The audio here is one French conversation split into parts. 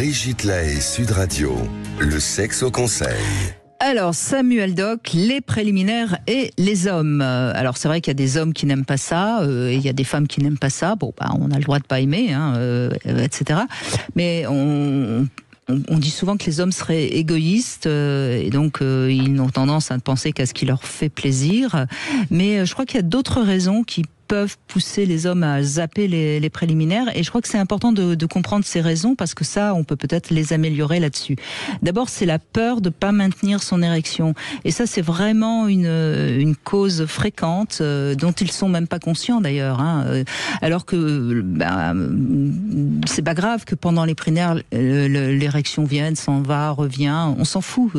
Brigitte Lahaie, Sud Radio, le sexe au conseil. Alors, Samuel Doc, les préliminaires et les hommes. Alors, c'est vrai qu'il y a des hommes qui n'aiment pas ça, et il y a des femmes qui n'aiment pas ça. Bon, on a le droit de pas aimer, etc. Mais on dit souvent que les hommes seraient égoïstes, et donc ils ont tendance à ne penser qu'à ce qui leur fait plaisir. Mais je crois qu'il y a d'autres raisons qui peuvent pousser les hommes à zapper les préliminaires, et je crois que c'est important de comprendre ces raisons, parce que ça, on peut peut-être les améliorer là-dessus. D'abord, c'est la peur de pas maintenir son érection, et ça, c'est vraiment une cause fréquente, dont ils sont même pas conscients d'ailleurs, alors que c'est pas grave que pendant les préliminaires l'érection vienne, s'en va, revient, on s'en fout,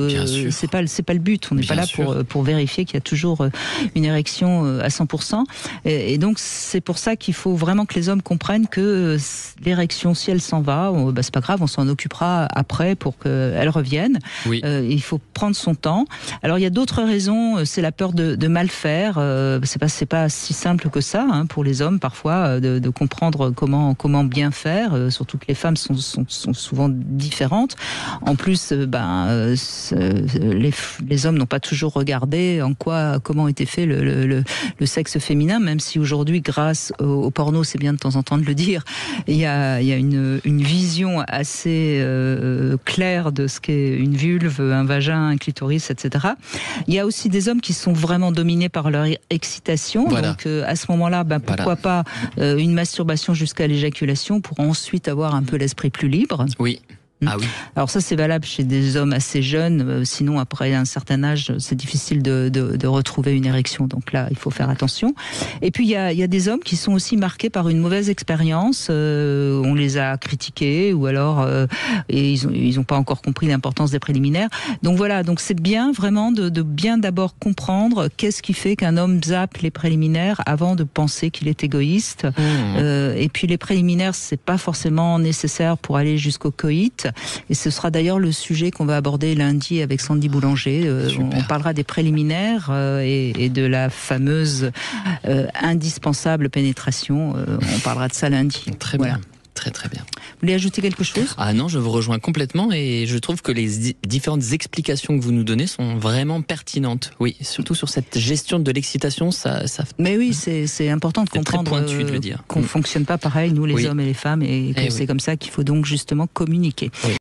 c'est pas le but, on n'est pas là pour vérifier qu'il y a toujours une érection à 100%, et donc c'est pour ça qu'il faut vraiment que les hommes comprennent que l'érection, si elle s'en va, c'est pas grave, on s'en occupera après pour qu'elle revienne. Oui. Il faut prendre son temps. Alors il y a d'autres raisons, c'est la peur de mal faire. C'est pas si simple que ça, pour les hommes parfois, de comprendre comment bien faire. Surtout que les femmes sont souvent différentes. En plus, les hommes n'ont pas toujours regardé comment était fait le sexe féminin, même si aujourd'hui, grâce au porno, c'est bien de temps en temps de le dire, il y a une vision assez claire de ce qu'est une vulve, un vagin, un clitoris, etc. Il y a aussi des hommes qui sont vraiment dominés par leur excitation. Voilà. Donc à ce moment-là, pourquoi pas une masturbation jusqu'à l'éjaculation pour ensuite avoir un peu l'esprit plus libre. Oui. Ah oui. Alors ça, c'est valable chez des hommes assez jeunes, sinon après un certain âge, c'est difficile de retrouver une érection, donc là il faut faire attention. Et puis il y a des hommes qui sont aussi marqués par une mauvaise expérience, on les a critiqués, ou alors et ils ont pas encore compris l'importance des préliminaires. Donc voilà, donc c'est bien vraiment de bien d'abord comprendre qu'est-ce qui fait qu'un homme zappe les préliminaires avant de penser qu'il est égoïste. Et puis les préliminaires, c'est pas forcément nécessaire pour aller jusqu'au coït. Et ce sera d'ailleurs le sujet qu'on va aborder lundi avec Sandy Boulanger. On parlera des préliminaires et de la fameuse indispensable pénétration. On parlera de ça lundi. Très bien. Très très bien. Vous voulez ajouter quelque chose ? Ah non, je vous rejoins complètement, et je trouve que les différentes explications que vous nous donnez sont vraiment pertinentes. Oui, surtout sur cette gestion de l'excitation, ça. Mais oui, c'est important de comprendre qu'on ne fonctionne pas pareil, nous les hommes et les femmes, et que c'est comme ça qu'il faut donc justement communiquer. Oui.